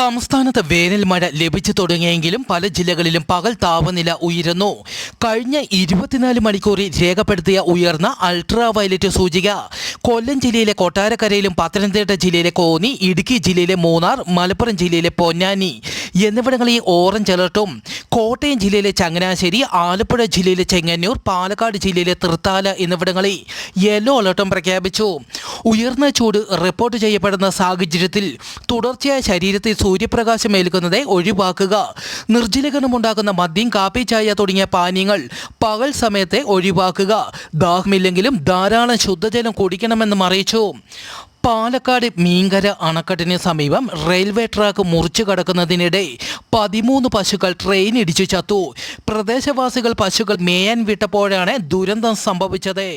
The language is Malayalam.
സംസ്ഥാനത്ത് വേനൽ മഴ ലഭിച്ചു തുടങ്ങിയെങ്കിലും പല ജില്ലകളിലും പകൽ താപനില ഉയരുന്നു. കഴിഞ്ഞ 24 മണിക്കൂറിൽ രേഖപ്പെടുത്തിയ ഉയർന്ന അൾട്രാ വയലറ്റ് സൂചിക കൊല്ലം ജില്ലയിലെ കൊട്ടാരക്കരയിലും പത്തനംതിട്ട ജില്ലയിലെ കോന്നി, ഇടുക്കി ജില്ലയിലെ മൂന്നാർ, മലപ്പുറം ജില്ലയിലെ പൊന്നാനി എന്നിവിടങ്ങളിൽ ഓറഞ്ച് അലർട്ടും, കോട്ടയം ജില്ലയിലെ ചങ്ങനാശ്ശേരി, ആലപ്പുഴ ജില്ലയിലെ ചെങ്ങന്നൂർ, പാലക്കാട് ജില്ലയിലെ തൃത്താല എന്നിവിടങ്ങളിൽ യെല്ലോ അലർട്ടും പ്രഖ്യാപിച്ചു. ഉയർന്ന ചൂട് റിപ്പോർട്ട് ചെയ്യപ്പെടുന്ന സാഹചര്യത്തിൽ തുടർച്ചയായ ശരീരത്തിൽ സൂര്യപ്രകാശം ഏൽക്കുന്നത് ഒഴിവാക്കുക. നിർജ്ജലീകരണമുണ്ടാക്കുന്ന മദ്യം, കാപ്പി, ചായ തുടങ്ങിയ പാനീയങ്ങൾ പകൽ സമയത്തെ ഒഴിവാക്കുക. ദാഹമില്ലെങ്കിലും ധാരാളം ശുദ്ധജലം കുടിക്കണമെന്നും അറിയിച്ചു. പാലക്കാട് മീങ്കര അണക്കെട്ടിന് സമീപം റെയിൽവേ ട്രാക്ക് മുറിച്ചു കടക്കുന്നതിനിടെ 13 പശുക്കൾ ട്രെയിൻ ഇടിച്ചു ചത്തു. പ്രദേശവാസികൾ പശുക്കൾ മേയാൻ വിട്ടപ്പോഴാണ് ദുരന്തം സംഭവിച്ചത്.